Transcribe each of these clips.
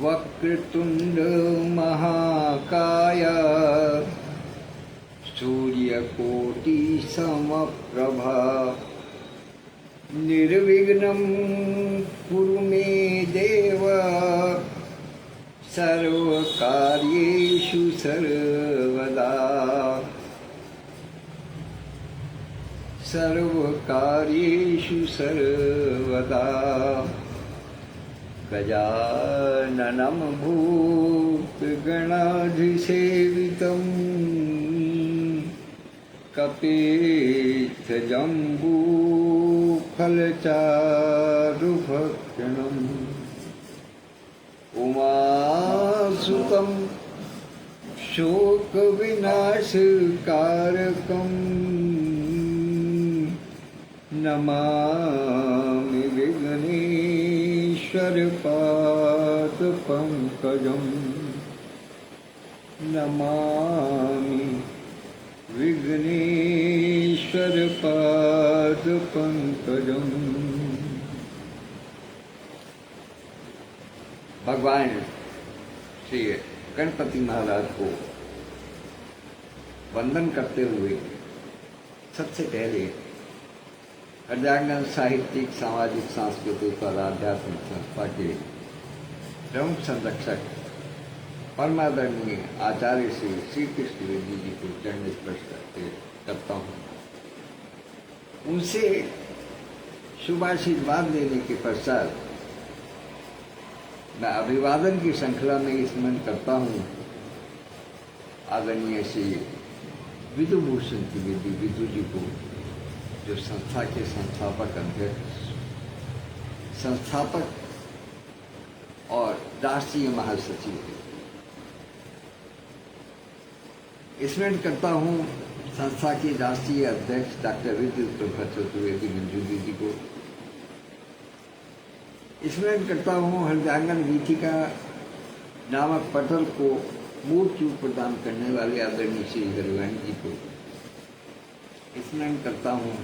वक्रतुंड महाकाय सूर्यकोटि समप्रभा निर्विघ्नं कुरु मे देव सर्वकार्येषु सर्वदा सर्वकार्येषु सर्वदा गजाननं भूतगणाधिसेवितं कपित्थजम्बूफलचारुभक्षणम् उमासुतं शोकविनाशकारकम् नमामि विघ्नेश्वरपादपङ्कजम् नमामि विघ्नेश्वरपादपङ्कजम्। भगवान श्री गणपति महाराज को वंदन करते हुए सबसे पहले हृदयांगन साहित्यिक सामाजिक सांस्कृतिक और आध्यात्मिक संस्था के प्रमुख संरक्षक परमादरणीय आचार्य श्री कृष्ण रेड्डी जी को चरण स्पर्श करता हूँ। उनसे शुभाशीर्वाद लेने के पश्चात मैं अभिवादन की श्रृंखला में स्मरण करता हूँ आदरणीय श्री विधुभूषण त्रिवेदी विधु जी को, जो संस्था के संस्थापक अध्यक्ष, संस्थापक और राष्ट्रीय महासचिव है। स्मरण करता हूँ संस्था के राष्ट्रीय अध्यक्ष डॉक्टर विद्युत प्रभा चतुर्वेदी मंजू दीदी को। स्मरण करता हूँ हृदयांगन वीथिका नामक पटल को मूर्त रूप प्रदान करने वाले आदरणीय श्री हरिवाणी जी को। स्मरण करता हूँ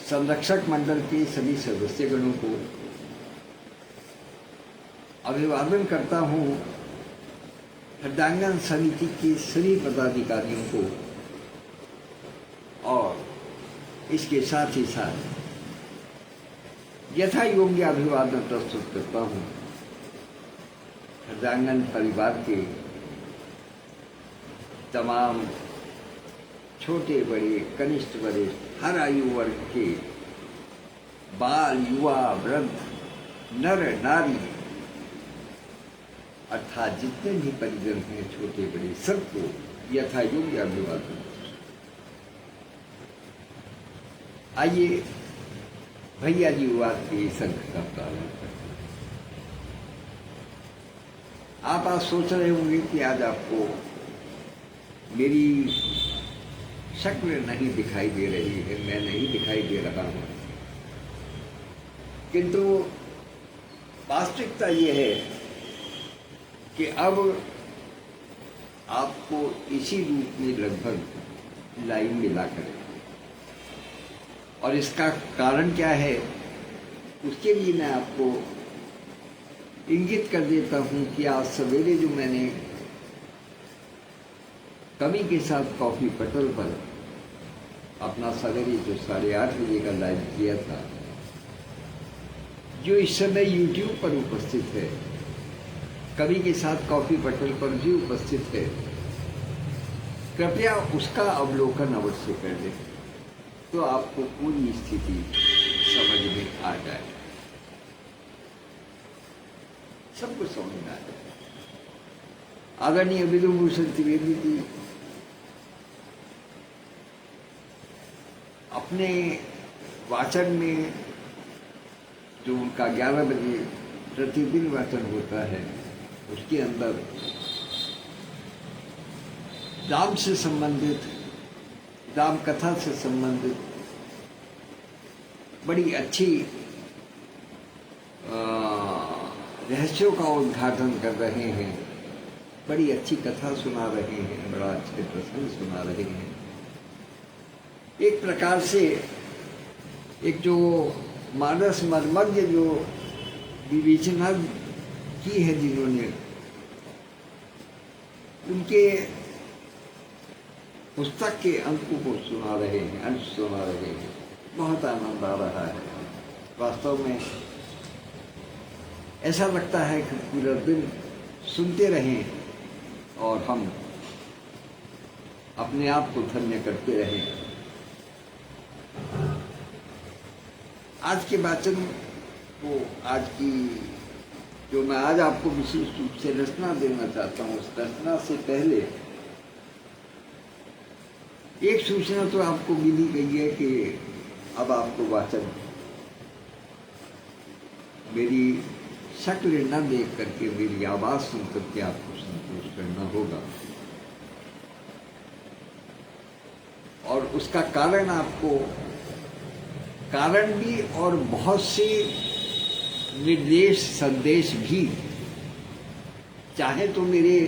संरक्षक मंडल के सभी सदस्यगणों को। अभिवादन करता हूँ हृदयांगन समिति के सभी पदाधिकारियों को और इसके साथ ही साथ यथा योग्य अभिवादन प्रस्तुत करता हूँ हृदयांगन परिवार के तमाम छोटे बड़े कनिष्ठ वरिष्ठ हर आयु वर्ग के बाल युवा वृद्ध नर नारी अर्थात जितने भी परिजन हैं छोटे बड़े सबको यथा योग्य अभिवादन। आइए भैया जी वाद के संघ का प्रारंभ करते हैं। आप आज सोच रहे होंगे कि आज आपको मेरी शक्ल नहीं दिखाई दे रही है, मैं नहीं दिखाई दे रहा हूं, किंतु वास्तविकता ये है कि अब आपको इसी रूप में लगभग लाइन मिलाकर, और इसका कारण क्या है उसके लिए मैं आपको इंगित कर देता हूं कि आज सवेरे जो मैंने कवि के साथ कॉफी पटल पर अपना सवेरे जो 8:30 बजे का लाइव किया था, जो इस समय YouTube पर उपस्थित है, कवि के साथ कॉफी पटल पर भी उपस्थित है, कृपया उसका अवलोकन अवश्य कर लें तो आपको पूरी स्थिति समझ में आ जाए, सब कुछ समझ में आ जाए। आदरणीय विधुभूषण त्रिवेदी जी अपने वाचन में, जो उनका 11 बजे प्रतिदिन वाचन होता है, उसके अंदर राम से संबंधित, राम कथा से संबंधित बड़ी अच्छी रहस्यों का उद्घाटन कर रहे हैं, बड़ी अच्छी कथा सुना रहे हैं, बड़ा अच्छे प्रसंग सुना रहे हैं। एक प्रकार से एक जो मानस मर्मज्ञ जो विवेचना की है जिन्होंने, उनके पुस्तक के अंक को सुना रहे हैं, अंश सुना रहे हैं। बहुत आनंद आ रहा है। वास्तव में ऐसा लगता है कि पूरा दिन सुनते रहें और हम अपने आप को धन्य करते रहें। आज के वाचन को, आज की जो मैं आज आपको विशेष रूप से रचना देना चाहता हूँ, उस रचना से पहले एक सूचना तो आपको मिली गई है कि अब आपको वाचन मेरी शक्ल न देख करके, मेरी आवाज सुन करके आपको संतोष करना होगा। और उसका कारण आपको, कारण भी और बहुत से निर्देश संदेश भी, चाहे तो मेरे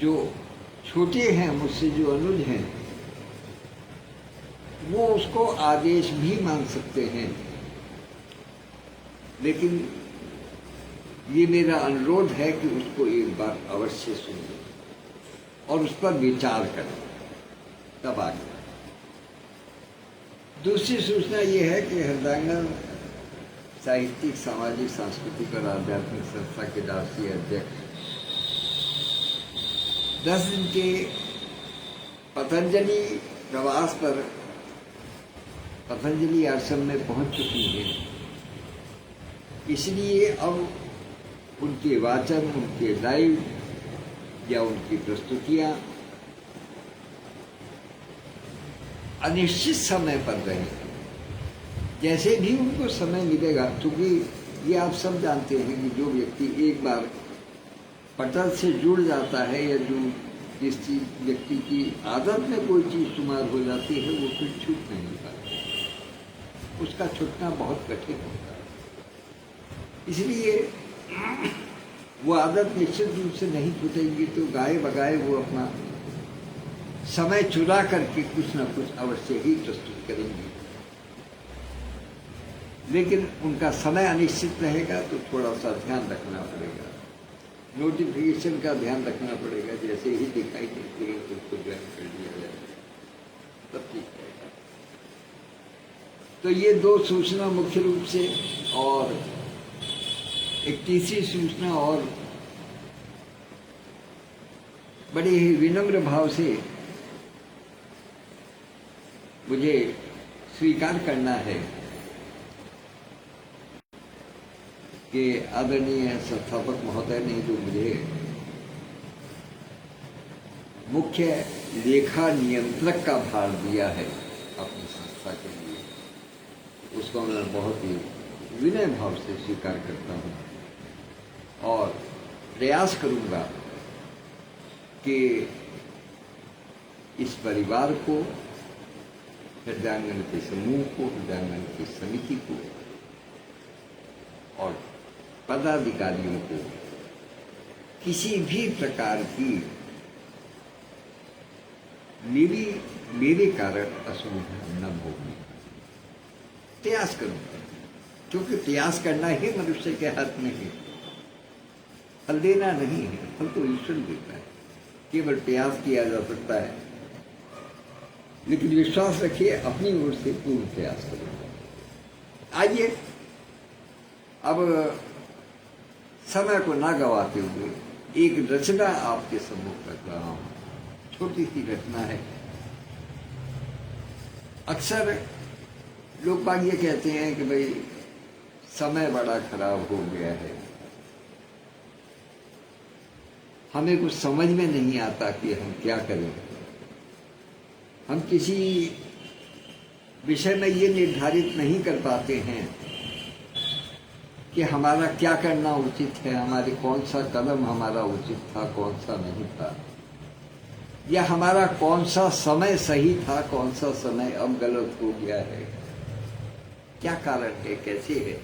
जो छोटे हैं, मुझसे जो अनुज हैं, वो उसको आदेश भी मान सकते हैं, लेकिन ये मेरा अनुरोध है कि उसको एक बार अवश्य सुनिए और उस पर विचार करें, तब आगे। दूसरी सूचना ये है कि हृदयाङ्गन साहित्यिक, सामाजिक, सांस्कृतिक और आध्यात्मिक संस्था के राष्ट्रीय अध्यक्ष 10 दिन के पतंजलि प्रवास पर पतंजलि आश्रम में पहुंच चुकी है। इसलिए अब उनके वाचन, उनके लाइव या उनकी प्रस्तुतियां अनिश्चित समय पर रहें। जैसे भी उनको समय मिलेगा, क्योंकि ये आप सब जानते हैं कि जो व्यक्ति एक बार पटल से जुड़ जाता है, या जो जिस चीज व्यक्ति की आदत में कोई चीज शुमार हो जाती है, वो फिर छूट नहीं पाती, उसका छूटना बहुत कठिन होता है। इसलिए वो आदत निश्चित रूप से नहीं छूटेगी, तो गाए बगाए वो अपना समय चुरा करके कुछ न कुछ अवश्य ही प्रस्तुत करेंगी। लेकिन उनका समय अनिश्चित रहेगा, तो थोड़ा सा ध्यान रखना पड़ेगा, नोटिफिकेशन का ध्यान रखना पड़ेगा। जैसे ही दिखाई देती है तो उसको ज्वाइन कर लिया जाए, तब ठीक रहेगा। तो ये 2 सूचना मुख्य रूप से, और एक तीसरी सूचना और बड़े ही विनम्र भाव से मुझे स्वीकार करना है कि आदरणीय संस्थापक महोदय ने जो मुझे मुख्य लेखा नियंत्रक का भार दिया है अपनी संस्था के लिए, उसको मैं बहुत ही विनय भाव से स्वीकार करता हूँ और प्रयास करूँगा कि इस परिवार को, हृदयाङ्गन के समूह को, हृदयाङ्गन की समिति को और पदाधिकारियों को किसी भी प्रकार की मेरे कारण असुविधा न भोगनी, प्रयास करूँगा। क्योंकि प्रयास करना ही मनुष्य के हाथ में है, फल देना नहीं है, फल तो ईश्वर देता है। केवल प्रयास किया जा सकता है, लेकिन विश्वास रखिए अपनी ओर से पूर्ण प्रयास करूँगा। आइए अब समय को ना गवाते हुए एक रचना आपके सम्मुख रख रहा हूँ। छोटी सी रचना है। अक्सर लोग बाग ये कहते हैं कि भाई समय बड़ा खराब हो गया है, हमें कुछ समझ में नहीं आता कि हम क्या करें। हम किसी विषय में ये निर्धारित नहीं कर पाते हैं कि हमारा क्या करना उचित है, हमारे कौन सा कदम हमारा उचित था, कौन सा नहीं था, या हमारा कौन सा समय सही था, कौन सा समय अब गलत हो गया है, क्या कारण है, कैसे है।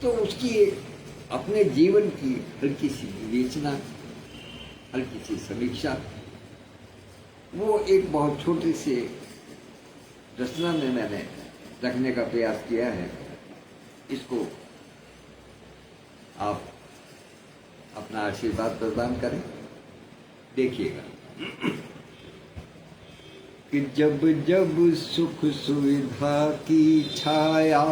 तो उसकी अपने जीवन की हल्की सी विवेचना, हल्की सी समीक्षा, वो एक बहुत छोटे से रचना में मैंने रखने का प्रयास किया है, इसको आप अपना आशीर्वाद प्रदान करें। देखिएगा कि जब जब सुख सुविधा की छाया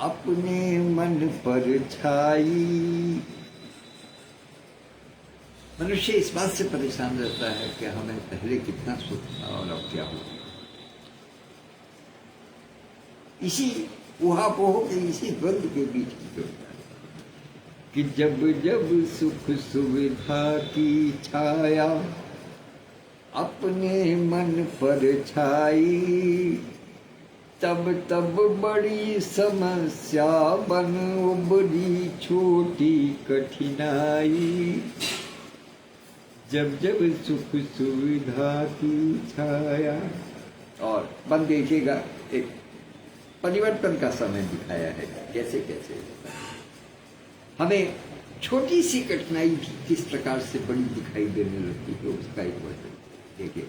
अपने मन पर छाई, मनुष्य इस बात से परेशान रहता है कि हमें पहले कितना सुख था और अब क्या हो गया। इसी ऊहापोह के, इसी द्वंद्व के बीच की कविता है कि जब जब सुख सुविधा की छाया अपने मन पर छाई, तब तब बड़ी समस्या बन उभरी छोटी कठिनाई। जब जब सुख सुविधा की छाया, और बन देखिएगा एक परिवर्तन का समय दिखाया है, कैसे कैसे हमें छोटी सी कठिनाई भी किस प्रकार से बड़ी दिखाई देने लगती है, उसका एक वर्णन देखिए।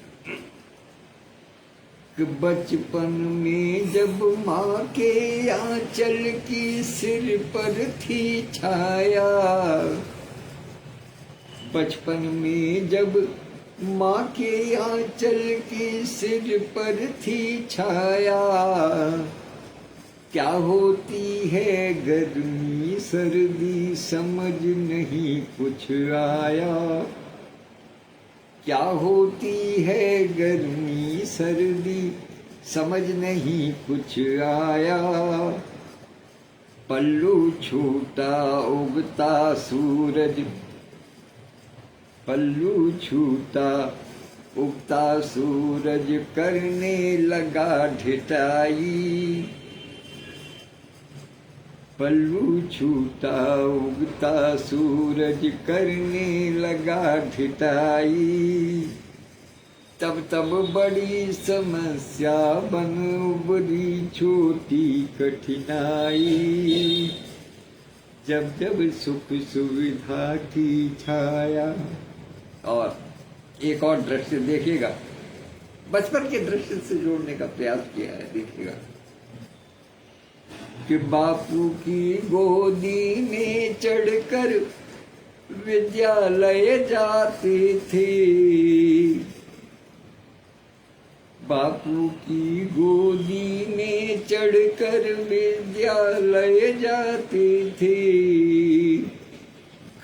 बचपन में जब माँ के आंचल की सिर पर थी छाया, बचपन में जब माँ के आंचल की सिर पर थी छाया, क्या होती है गर्मी सर्दी समझ नहीं कुछ आया। क्या होती है गर्मी सर्दी समझ नहीं कुछ आया। पल्लू छूटा उगता सूरज, पल्लू छूटा उगता सूरज करने लगा ढिठाई। पल्लू छूटा उगता सूरज करने लगा ढिठाई, तब तब बड़ी समस्या बन उभरी छोटी कठिनाई। जब जब सुख सुविधा की छाया। और एक और दृश्य देखिएगा, बचपन के दृश्य से जोड़ने का प्रयास किया है, देखिएगा कि बापू की गोदी में चढ़कर विद्यालय जाते थे। बापू की गोदी में चढ़कर विद्यालय जाते थे।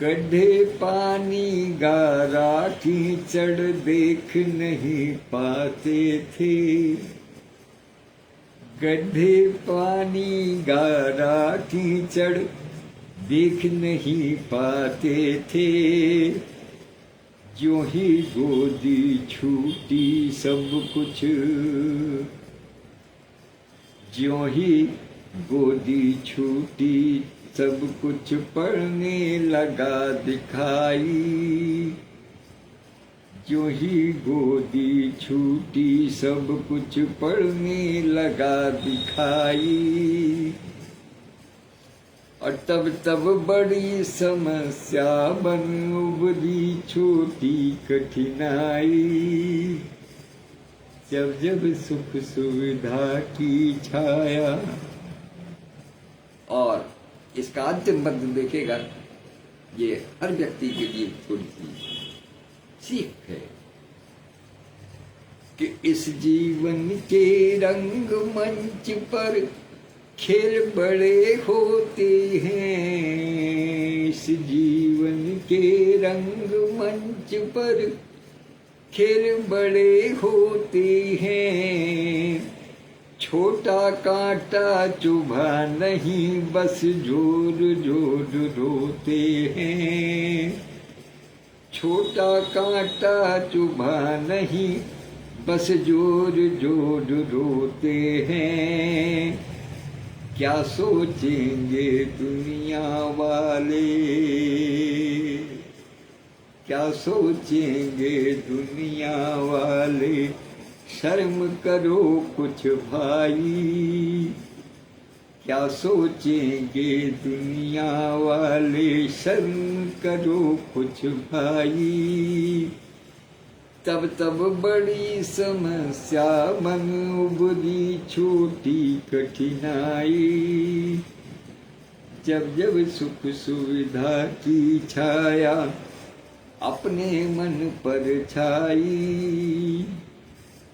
गड्ढे पानी गारा कीचड़ देख नहीं पाते थे। गड्ढे पानी गारा कीचड़ देख नहीं पाते थे। ज्यों ही गोदी छूटी सब कुछ, ज्यों ही गोदी छूटी सब कुछ पढ़ने लगा दिखाई। ज्यों ही गोदी छूटी सब कुछ पढ़ने लगा दिखाई। और तब तब बड़ी समस्या बन उभरी छोटी कठिनाई। जब जब सुख सुविधा की छाया। और इसका अंतिम बंद देखेगा, ये हर व्यक्ति के लिए थोड़ी सी सीख है कि इस जीवन के रंग मंच पर खेल बड़े होते हैं। इस जीवन के रंग मंच पर खेल बड़े होते हैं। छोटा कांटा चुभा नहीं बस जोर जोर रोते हैं। छोटा कांटा चुभा नहीं बस जोर जोर रोते हैं। क्या सोचेंगे दुनिया वाले, क्या सोचेंगे दुनिया वाले। शर्म करो कुछ भाई, क्या सोचेंगे दुनिया वाले। शर्म करो कुछ भाई। तब तब बड़ी समस्या मन उबरी छोटी कठिनाई। जब जब सुख सुविधा की छाया अपने मन पर छाई,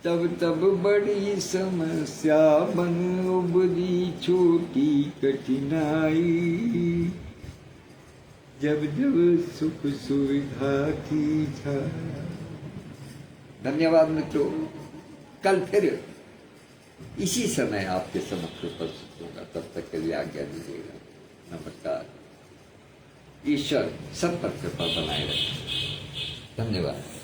तब तब बड़ी समस्या बन उबरी छोटी कठिनाई। जब जब सुख सुविधा की छाया। धन्यवाद मित्रों, कल फिर इसी समय आपके समक्ष उपस्थित होगा। तब तक के लिए आज्ञा दीजिएगा। नमस्कार। ईश्वर सब पर कृपा बनाए रखें। धन्यवाद।